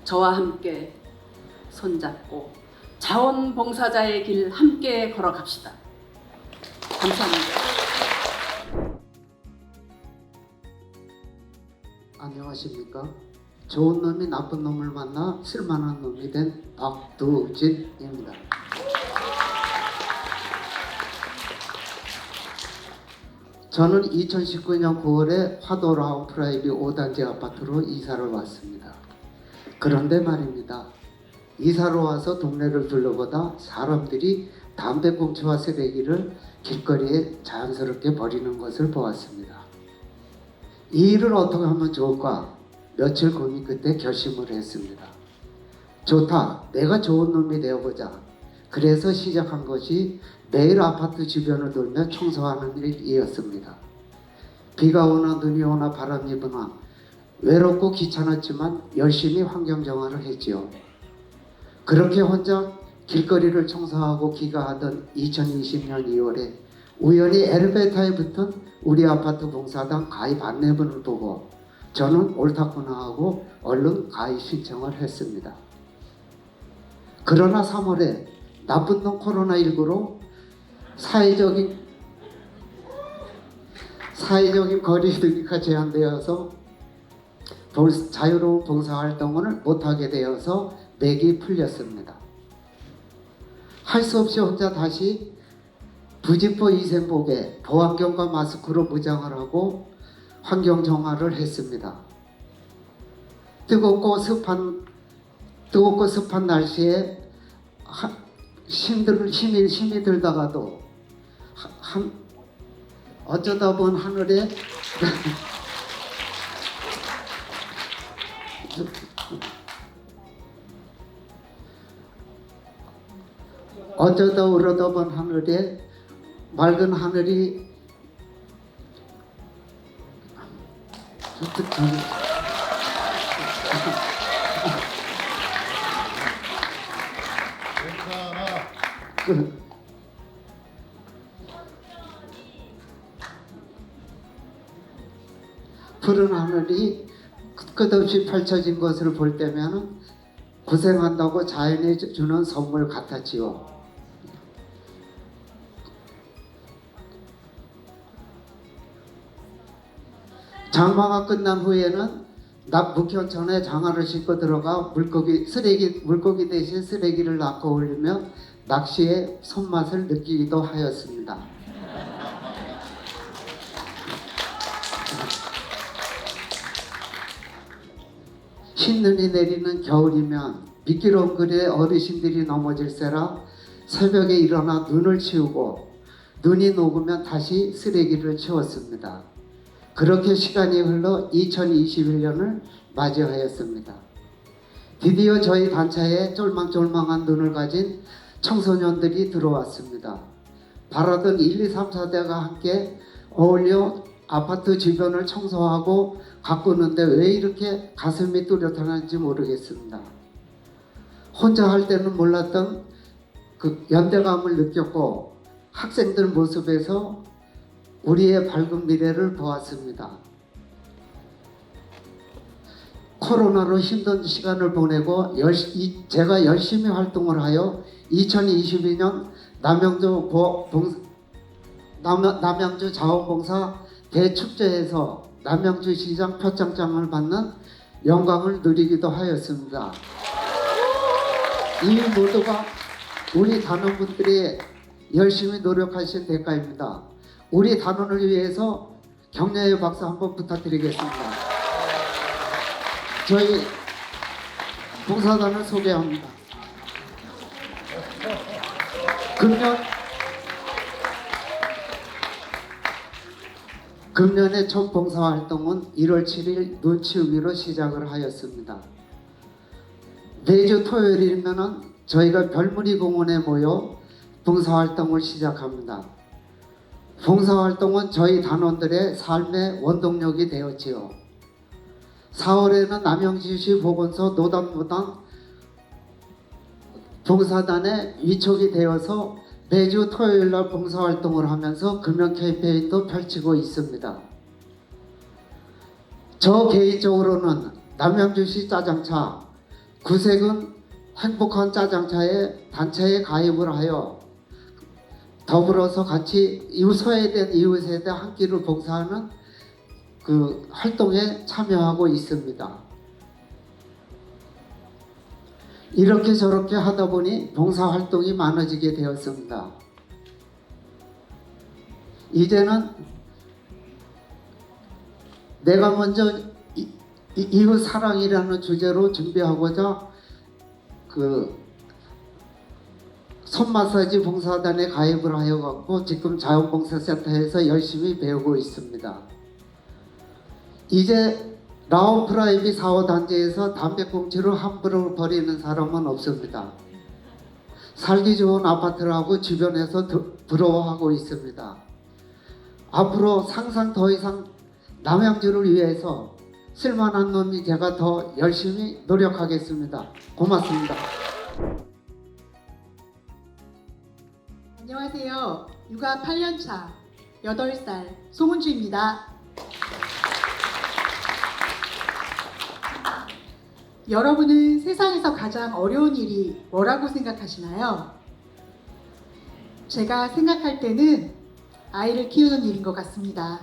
저와 함께 손잡고 자원봉사자의 길 함께 걸어갑시다. 감사합니다. 안녕하십니까? 좋은 놈이 나쁜 놈을 만나 쓸만한 놈이 된 박두진입니다. 저는 2019년 9월에 화도 라운프라이비 5단지 아파트로 이사를 왔습니다. 그런데 말입니다. 이사를 와서 동네를 둘러보다 사람들이 담배꽁초와 쓰레기를 길거리에 자연스럽게 버리는 것을 보았습니다. 이 일을 어떻게 하면 좋을까? 며칠 고민 끝에 결심을 했습니다. 좋다. 내가 좋은 놈이 되어보자. 그래서 시작한 것이 매일 아파트 주변을 돌며 청소하는 일이었습니다. 비가 오나 눈이 오나 바람이 부나 외롭고 귀찮았지만 열심히 환경정화를 했지요. 그렇게 혼자 길거리를 청소하고 귀가하던 2020년 2월에 우연히 엘리베이터에 붙은 우리 아파트 봉사단 가입 안내문을 보고 저는 옳다구나 하고 얼른 가입 신청을 했습니다. 그러나 3월에 나쁜 놈 코로나19로 사회적인 거리두기가 제한되어서 자유로운 봉사활동을 못하게 되어서 맥이 풀렸습니다. 할 수 없이 혼자 다시 부직포 이생복에 보안경과 마스크로 무장을 하고 환경정화를 했습니다. 뜨겁고 습한 날씨에 힘이 들다가도 어쩌다 본 하늘에 어쩌다 우러다 본 하늘에 맑은 하늘이 푸른 하늘이 끝없이 펼쳐진 것을 볼 때면 고생한다고 자연이 주는 선물 같았지요. 장마가 끝난 후에는 낮 묵현 전에 장화를 신고 들어가 물고기 대신 쓰레기를 낚아 올리며 낚시의 손맛을 느끼기도 하였습니다. 흰눈이 내리는 겨울이면 미끄러운 길에 어르신들이 넘어질세라 새벽에 일어나 눈을 치우고 눈이 녹으면 다시 쓰레기를 치웠습니다. 그렇게 시간이 흘러 2021년을 맞이하였습니다. 드디어 저희 단차에 쫄망쫄망한 눈을 가진 청소년들이 들어왔습니다. 바라던 1, 2, 3, 4대가 함께 어울려 아파트 주변을 청소하고 가꾸는데 왜 이렇게 가슴이 뚜렷하는지 모르겠습니다. 혼자 할 때는 몰랐던 그 연대감을 느꼈고 학생들 모습에서 우리의 밝은 미래를 보았습니다. 코로나로 힘든 시간을 보내고 제가 열심히 활동을 하여 2022년 남양주 자원봉사 대축제에서 남양주 시장 표창장을 받는 영광을 누리기도 하였습니다. 이 모두가 우리 단원분들이 열심히 노력하신 대가입니다. 우리 단원을 위해서 격려의 박수 한번 부탁드리겠습니다. 저희 봉사단을 소개합니다. 금년의 첫 봉사활동은 1월 7일 눈치우기로 시작을 하였습니다. 매주 토요일이면 저희가 별무리 공원에 모여 봉사활동을 시작합니다. 봉사활동은 저희 단원들의 삶의 원동력이 되었지요. 4월에는 남양주시 보건소 노담무당 봉사단의 위촉이 되어서 매주 토요일날 봉사활동을 하면서 금연 캠페인도 펼치고 있습니다. 저 개인적으로는 남양주시 짜장차 구색은 행복한 짜장차의 단체에 가입을 하여 더불어서 같이 소외된 이웃에 대한 한 끼를 봉사하는 그 활동에 참여하고 있습니다. 이렇게 저렇게 하다 보니 봉사활동이 많아지게 되었습니다. 이제는 내가 먼저 이웃 사랑이라는 주제로 준비하고자 그 손마사지 봉사단에 가입을 하여 갖고 지금 자원봉사센터에서 열심히 배우고 있습니다. 이제 라온프라이비 4호 단지에서 담배꽁초를 함부로 버리는 사람은 없습니다. 살기 좋은 아파트라고 주변에서 부러워하고 있습니다. 앞으로 상상 더 이상 남양주를 위해서 쓸만한 놈이 제가 더 열심히 노력하겠습니다. 고맙습니다. 안녕하세요. 육아 8년차 8살 송은주입니다. 여러분은 세상에서 가장 어려운 일이 뭐라고 생각하시나요? 제가 생각할 때는 아이를 키우는 일인 것 같습니다.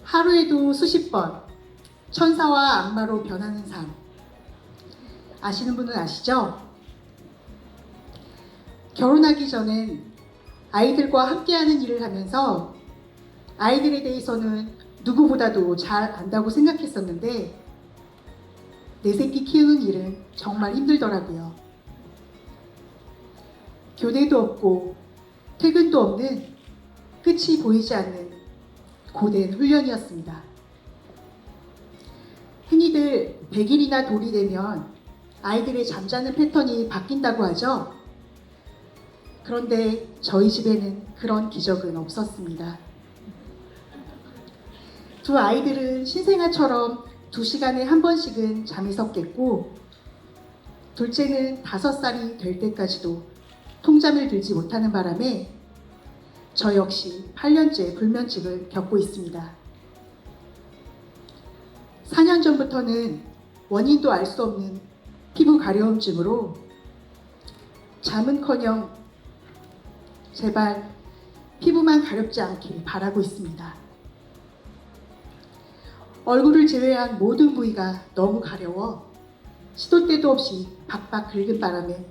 하루에도 수십 번 천사와 악마로 변하는 삶. 아시는 분은 아시죠? 결혼하기 전엔 아이들과 함께하는 일을 하면서 아이들에 대해서는 누구보다도 잘 안다고 생각했었는데 내 새끼 키우는 일은 정말 힘들더라고요. 교대도 없고 퇴근도 없는 끝이 보이지 않는 고된 훈련이었습니다. 흔히들 100일이나 돌이 되면 아이들의 잠자는 패턴이 바뀐다고 하죠. 그런데 저희 집에는 그런 기적은 없었습니다. 두 아이들은 신생아처럼 2시간에 한 번씩은 잠이 섞겠고 둘째는 5살이 될 때까지도 통잠을 들지 못하는 바람에 저 역시 8년째 불면증을 겪고 있습니다. 4년 전부터는 원인도 알 수 없는 피부 가려움증으로 잠은커녕 제발 피부만 가렵지 않길 바라고 있습니다. 얼굴을 제외한 모든 부위가 너무 가려워 시도 때도 없이 박박 긁은 바람에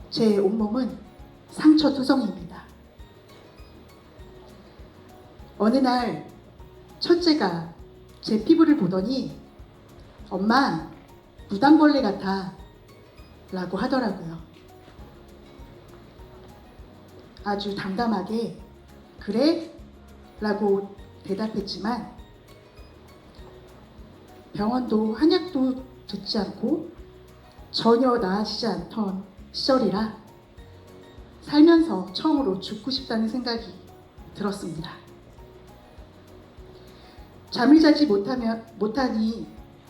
제 온몸은 상처투성입니다. 어느 날 첫째가 제 피부를 보더니 엄마 무당벌레 같아 라고 하더라고요. 아주 담담하게 그래? 라고 대답했지만 병원도 한약도 듣지 않고 전혀 나아지지 않던 시절이라 살면서 처음으로 죽고 싶다는 생각이 들었습니다. 잠을 자지 못하니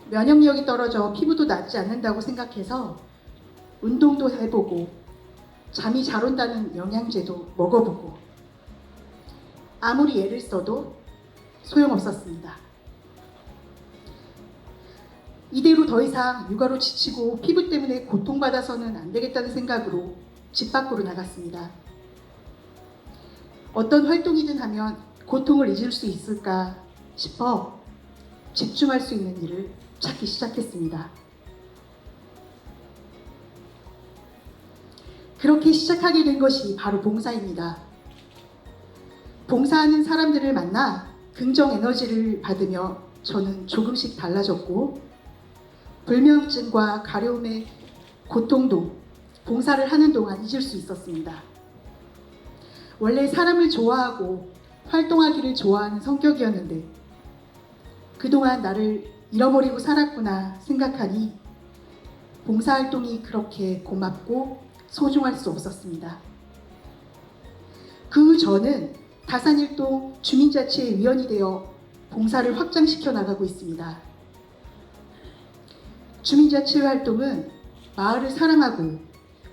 면역력이 떨어져 피부도 낫지 않는다고 생각해서 운동도 해보고 잠이 잘 온다는 영양제도 먹어보고 아무리 애를 써도 소용없었습니다. 이대로 더 이상 육아로 지치고 피부 때문에 고통받아서는 안 되겠다는 생각으로 집 밖으로 나갔습니다. 어떤 활동이든 하면 고통을 잊을 수 있을까 싶어 집중할 수 있는 일을 찾기 시작했습니다. 그렇게 시작하게 된 것이 바로 봉사입니다. 봉사하는 사람들을 만나 긍정 에너지를 받으며 저는 조금씩 달라졌고, 불면증과 가려움의 고통도 봉사를 하는 동안 잊을 수 있었습니다. 원래 사람을 좋아하고 활동하기를 좋아하는 성격이었는데 그동안 나를 잃어버리고 살았구나 생각하니 봉사활동이 그렇게 고맙고 소중할 수 없었습니다. 그 후 저는 다산일동 주민자치의 위원이 되어 봉사를 확장시켜 나가고 있습니다. 주민자치 활동은 마을을 사랑하고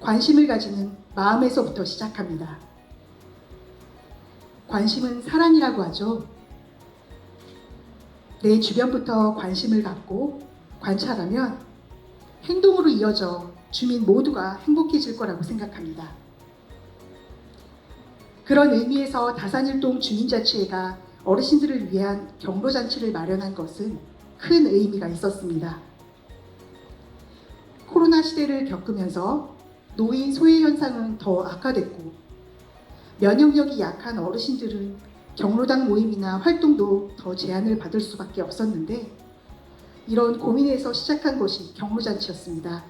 관심을 가지는 마음에서부터 시작합니다. 관심은 사랑이라고 하죠. 내 주변부터 관심을 갖고 관찰하면 행동으로 이어져 주민 모두가 행복해질 거라고 생각합니다. 그런 의미에서 다산일동 주민자치회가 어르신들을 위한 경로잔치를 마련한 것은 큰 의미가 있었습니다. 코로나 시대를 겪으면서 노인 소외 현상은 더 악화됐고, 면역력이 약한 어르신들은 경로당 모임이나 활동도 더 제한을 받을 수밖에 없었는데, 이런 고민에서 시작한 것이 경로잔치였습니다.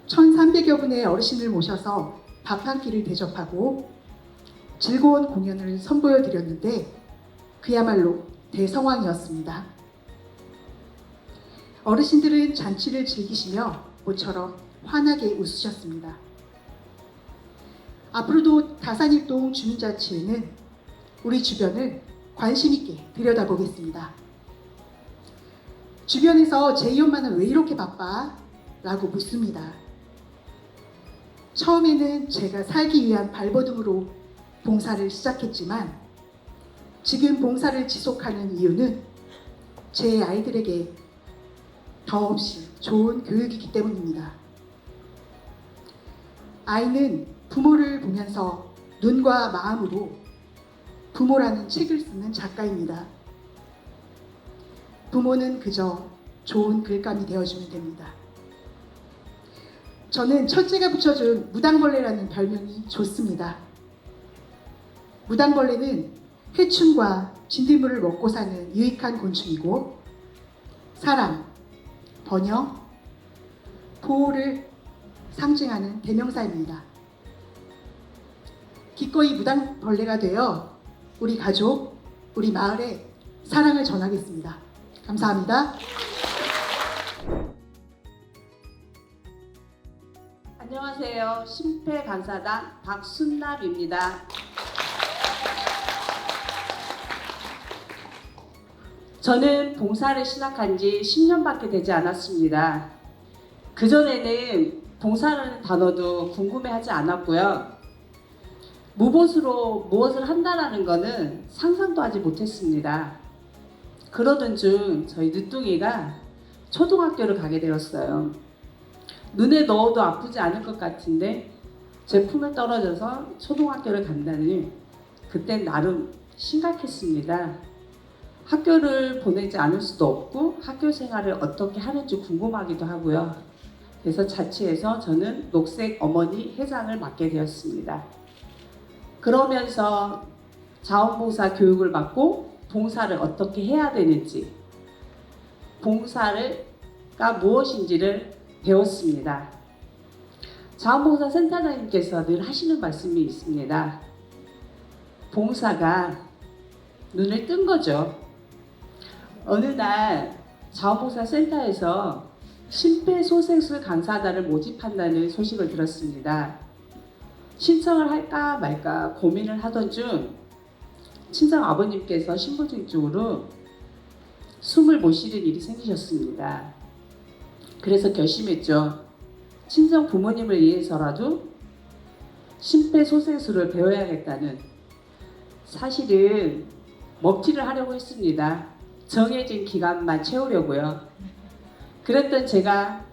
1,300여 분의 어르신을 모셔서 밥 한 끼를 대접하고 즐거운 공연을 선보여 드렸는데 그야말로 대성황이었습니다. 어르신들은 잔치를 즐기시며 모처럼 환하게 웃으셨습니다. 앞으로도 다산일동 주민자치회는 우리 주변을 관심 있게 들여다보겠습니다. 주변에서 제이 엄마는 왜 이렇게 바빠? 라고 묻습니다. 처음에는 제가 살기 위한 발버둥으로 봉사를 시작했지만 지금 봉사를 지속하는 이유는 제 아이들에게 더없이 좋은 교육이기 때문입니다. 아이는 부모를 보면서 눈과 마음으로 부모라는 책을 쓰는 작가입니다. 부모는 그저 좋은 글감이 되어주면 됩니다. 저는 첫째가 붙여준 무당벌레라는 별명이 좋습니다. 무당벌레는 해충과 진딧물을 먹고 사는 유익한 곤충이고 사랑, 번영, 보호를 상징하는 대명사입니다. 기꺼이 무당벌레가 되어 우리 가족, 우리 마을에 사랑을 전하겠습니다. 감사합니다. 안녕하세요. 심폐간사단 박순남입니다. 저는 봉사를 시작한 지 10년밖에 되지 않았습니다. 그전에는 봉사라는 단어도 궁금해하지 않았고요. 무보수로 무엇을 한다라는 것은 상상도 하지 못했습니다. 그러던 중 저희 늦둥이가 초등학교를 가게 되었어요. 눈에 넣어도 아프지 않을 것 같은데 제품을 떨어져서 초등학교를 간다니 그땐 나름 심각했습니다. 학교를 보내지 않을 수도 없고 학교 생활을 어떻게 하는지 궁금하기도 하고요. 그래서 자치에서 저는 녹색 어머니 회장을 맡게 되었습니다. 그러면서 자원봉사 교육을 받고 봉사를 어떻게 해야 되는지, 봉사가 무엇인지를 배웠습니다. 자원봉사 센터장님께서 늘 하시는 말씀이 있습니다. 봉사가 눈을 뜬 거죠. 어느 날 자원봉사 센터에서 심폐소생술 강사단을 모집한다는 소식을 들었습니다. 신청을 할까 말까 고민을 하던 중 친정 아버님께서 신부증증으로 숨을 못 쉬는 일이 생기셨습니다. 그래서 결심했죠. 친정 부모님을 위해서라도 심폐소생술을 배워야겠다는, 사실은 먹튀를 하려고 했습니다. 정해진 기간만 채우려고요. 그랬던 제가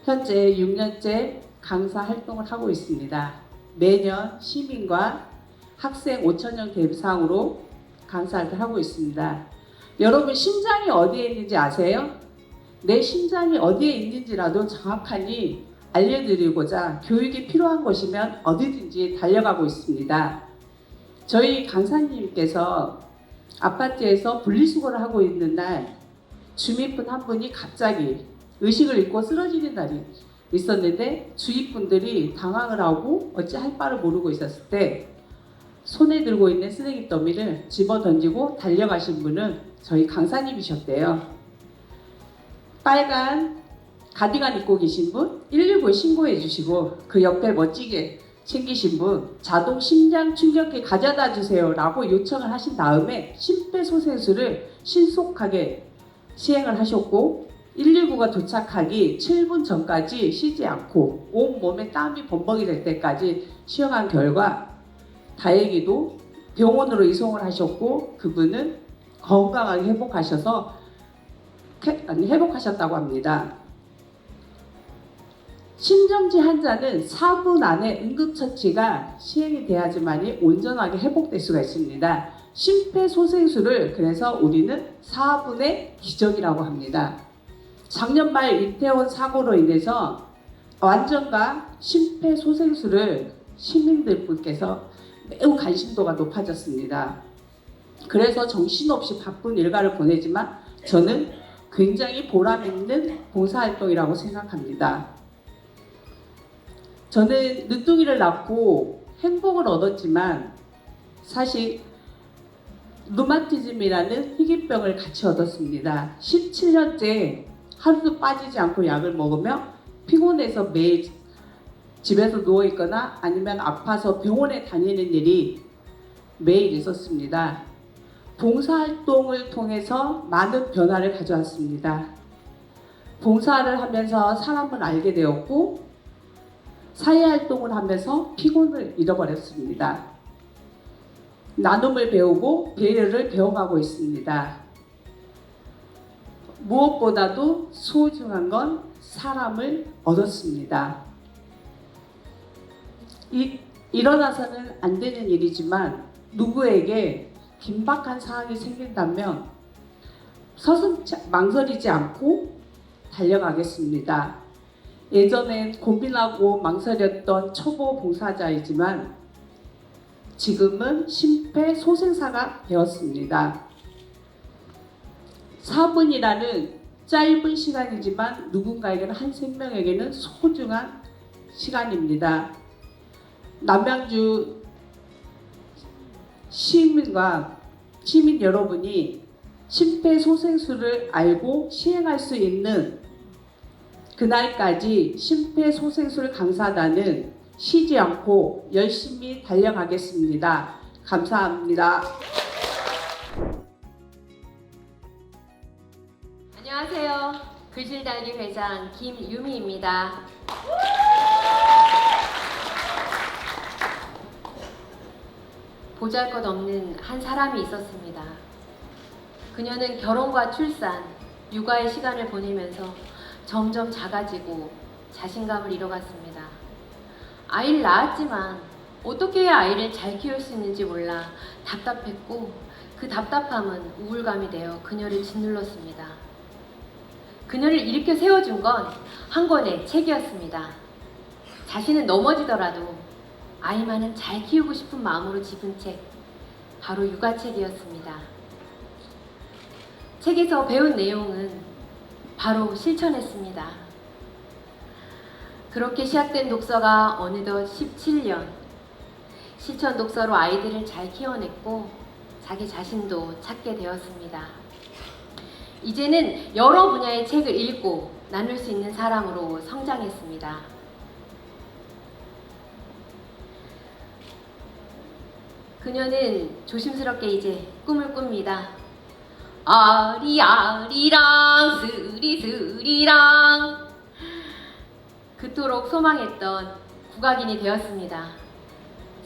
현재 6년째 강사 활동을 하고 있습니다. 매년 시민과 학생 5,000명 대상으로 강사를 하고 있습니다. 여러분 심장이 어디에 있는지 아세요? 내 심장이 어디에 있는지라도 정확하니 알려드리고자 교육이 필요한 곳이면 어디든지 달려가고 있습니다. 저희 강사님께서 아파트에서 분리수거를 하고 있는 날 주민분 한 분이 갑자기 의식을 잃고 쓰러지는 날이 있었는데 주위 분들이 당황을 하고 어찌할 바를 모르고 있었을 때 손에 들고 있는 쓰레기 더미를 집어 던지고 달려가신 분은 저희 강사님이셨대요. 빨간 가디건 입고 계신 분 119에 신고해 주시고 그 옆에 멋지게 챙기신 분 자동 심장 충격기 가져다 주세요 라고 요청을 하신 다음에 심폐소생술을 신속하게 시행을 하셨고 119가 도착하기 7분 전까지 쉬지 않고 온몸에 땀이 범벅이 될 때까지 시행한 결과 다행히도 병원으로 이송을 하셨고 그분은 건강하게 회복하셨다고 합니다. 심정지 환자는 4분 안에 응급처치가 시행이 돼야지만이 온전하게 회복될 수가 있습니다. 심폐소생술을 그래서 우리는 4분의 기적이라고 합니다. 작년 말 이태원 사고로 인해서 완전과 심폐소생술을 시민들분께서 매우 관심도가 높아졌습니다. 그래서 정신없이 바쁜 일과를 보내지만 저는 굉장히 보람있는 봉사활동이라고 생각합니다. 저는 늦둥이를 낳고 행복을 얻었지만 사실 루마티즘이라는 희귀병을 같이 얻었습니다. 17년째 하루도 빠지지 않고 약을 먹으며 피곤해서 매일 집에서 누워있거나 아니면 아파서 병원에 다니는 일이 매일 있었습니다. 봉사활동을 통해서 많은 변화를 가져왔습니다. 봉사를 하면서 사람을 알게 되었고 사회활동을 하면서 피곤을 잃어버렸습니다. 나눔을 배우고 배려를 배워가고 있습니다. 무엇보다도 소중한 건 사람을 얻었습니다. 일어나서는 안 되는 일이지만 누구에게 긴박한 상황이 생긴다면 망설이지 않고 달려가겠습니다. 예전엔 고민하고 망설였던 초보 봉사자이지만 지금은 심폐소생사가 되었습니다. 4분이라는 짧은 시간이지만 누군가에게는 한 생명에게는 소중한 시간입니다. 남양주 시민 여러분이 심폐소생술을 알고 시행할 수 있는 그날까지 심폐소생술 강사단은 쉬지 않고 열심히 달려가겠습니다. 감사합니다. 안녕하세요. 글실달기 회장 김유미입니다. 보잘것없는 한 사람이 있었습니다. 그녀는 결혼과 출산, 육아의 시간을 보내면서 점점 작아지고 자신감을 잃어갔습니다. 아이를 낳았지만 어떻게 해야 아이를 잘 키울 수 있는지 몰라 답답했고 그 답답함은 우울감이 되어 그녀를 짓눌렀습니다. 그녀를 일으켜 세워준 건 한 권의 책이었습니다. 자신은 넘어지더라도 아이만은 잘 키우고 싶은 마음으로 집은 책, 바로 육아책이었습니다. 책에서 배운 내용은 바로 실천했습니다. 그렇게 시작된 독서가 어느덧 17년, 실천 독서로 아이들을 잘 키워냈고 자기 자신도 찾게 되었습니다. 이제는 여러 분야의 책을 읽고 나눌 수 있는 사람으로 성장했습니다. 그녀는 조심스럽게 이제 꿈을 꿉니다. 아리아리랑 스리스리랑 그토록 소망했던 국악인이 되었습니다.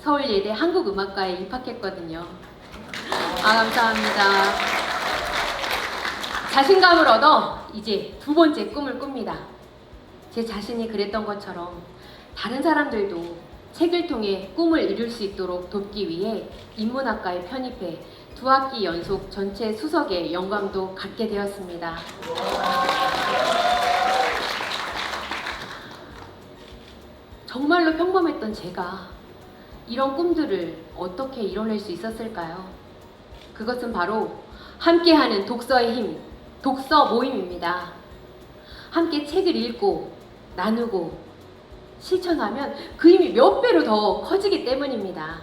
서울예대 한국음악과에 입학했거든요. 감사합니다. 자신감을 얻어 이제 두 번째 꿈을 꿉니다. 제 자신이 그랬던 것처럼 다른 사람들도 책을 통해 꿈을 이룰 수 있도록 돕기 위해 인문학과에 편입해 2학기 연속 전체 수석의 영광도 갖게 되었습니다. 정말로 평범했던 제가 이런 꿈들을 어떻게 이뤄낼 수 있었을까요? 그것은 바로 함께하는 독서의 힘, 독서 모임입니다. 함께 책을 읽고 나누고 실천하면 그 힘이 몇 배로 더 커지기 때문입니다.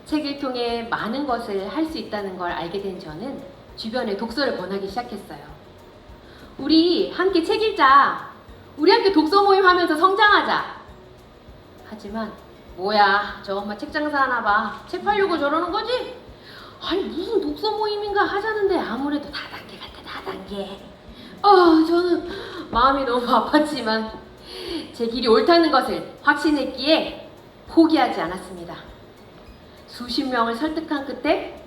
책을 통해 많은 것을 할 수 있다는 걸 알게 된 저는 주변에 독서를 권하기 시작했어요. 우리 함께 책 읽자. 우리 함께 독서 모임 하면서 성장하자. 하지만 뭐야, 저 엄마 책 장사하나 봐. 책 팔려고 저러는 거지? 아니 무슨 독서 모임인가 하자는데 아무래도 다단계 같아, 다단계. 저는 마음이 너무 아팠지만 제 길이 옳다는 것을 확신했기에 포기하지 않았습니다. 수십 명을 설득한 끝에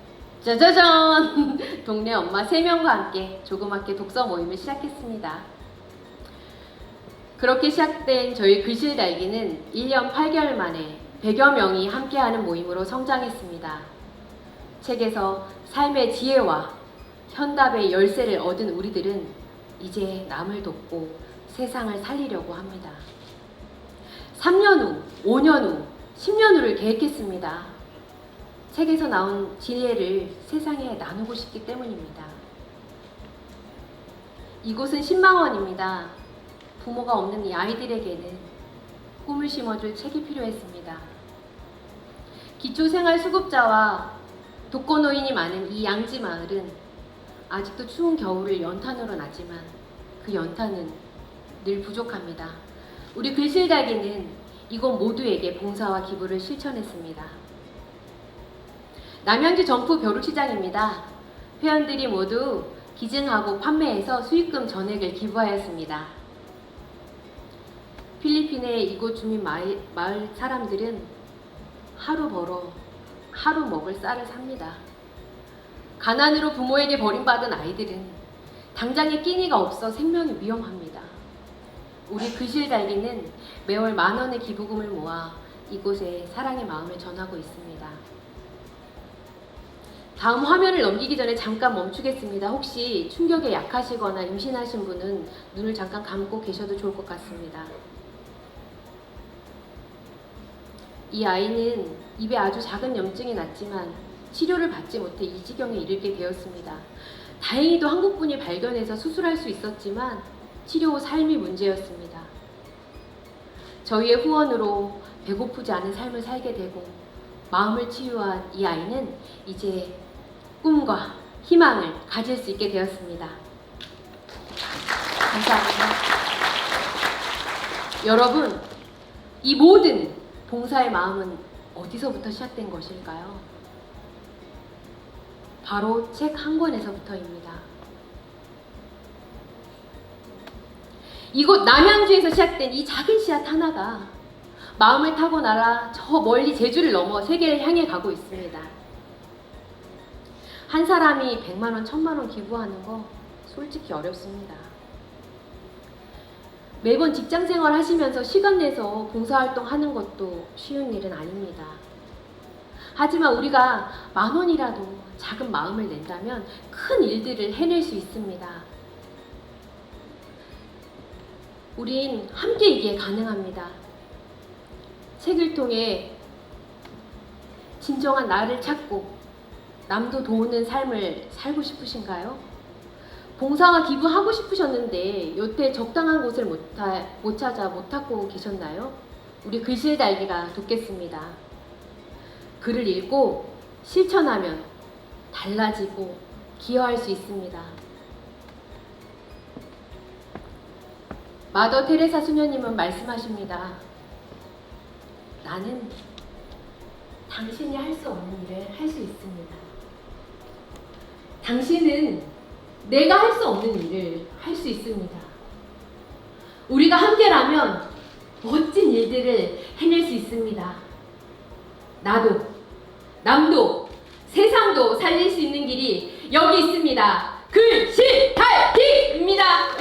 짜자잔! 동네 엄마 3명과 함께 조그맣게 독서 모임을 시작했습니다. 그렇게 시작된 저희 글실 달기는 1년 8개월 만에 100여 명이 함께하는 모임으로 성장했습니다. 책에서 삶의 지혜와 현답의 열쇠를 얻은 우리들은 이제 남을 돕고 세상을 살리려고 합니다. 3년 후, 5년 후, 10년 후를 계획했습니다. 책에서 나온 지혜를 세상에 나누고 싶기 때문입니다. 이곳은 신망원입니다. 부모가 없는 이 아이들에게는 꿈을 심어줄 책이 필요했습니다. 기초생활수급자와 독거노인이 많은 이 양지마을은 아직도 추운 겨울을 연탄으로 나지만 그 연탄은 늘 부족합니다. 우리 글실달기는 이곳 모두에게 봉사와 기부를 실천했습니다. 남양주 점프 벼룩시장입니다. 회원들이 모두 기증하고 판매해서 수익금 전액을 기부하였습니다. 필리핀의 이곳 주민 마을 사람들은 하루 벌어 하루 먹을 쌀을 삽니다. 가난으로 부모에게 버림받은 아이들은 당장에 끼니가 없어 생명이 위험합니다. 우리 글실달기는 매월 10,000원의 기부금을 모아 이곳에 사랑의 마음을 전하고 있습니다. 다음 화면을 넘기기 전에 잠깐 멈추겠습니다. 혹시 충격에 약하시거나 임신하신 분은 눈을 잠깐 감고 계셔도 좋을 것 같습니다. 이 아이는 입에 아주 작은 염증이 났지만 치료를 받지 못해 이 지경에 이르게 되었습니다. 다행히도 한국분이 발견해서 수술할 수 있었지만 치료 후 삶이 문제였습니다. 저희의 후원으로 배고프지 않은 삶을 살게 되고 마음을 치유한 이 아이는 이제 꿈과 희망을 가질 수 있게 되었습니다. 감사합니다. 여러분, 이 모든 봉사의 마음은 어디서부터 시작된 것일까요? 바로 책 한 권에서부터입니다. 이곳 남양주에서 시작된 이 작은 씨앗 하나가 마음을 타고 날아 저 멀리 제주를 넘어 세계를 향해 가고 있습니다. 한 사람이 100만 원, 1000만 원 기부하는 거 솔직히 어렵습니다. 매번 직장생활 하시면서 시간 내서 봉사활동 하는 것도 쉬운 일은 아닙니다. 하지만 우리가 10,000원이라도 작은 마음을 낸다면 큰 일들을 해낼 수 있습니다. 우린 함께 이기에 가능합니다. 책을 통해 진정한 나를 찾고 남도 도우는 삶을 살고 싶으신가요? 봉사와 기부하고 싶으셨는데 여태 적당한 곳을 못 찾아 못 찾고 계셨나요? 우리 글실달기가 돕겠습니다. 글을 읽고 실천하면 달라지고 기여할 수 있습니다. 마더 테레사 수녀님은 말씀하십니다. 나는 당신이 할 수 없는 일을 할 수 있습니다. 당신은 내가 할 수 없는 일을 할 수 있습니다. 우리가 함께라면 멋진 일들을 해낼 수 있습니다. 나도, 남도, 세상도 살릴 수 있는 길이 여기 있습니다. 글씨탈픽입니다.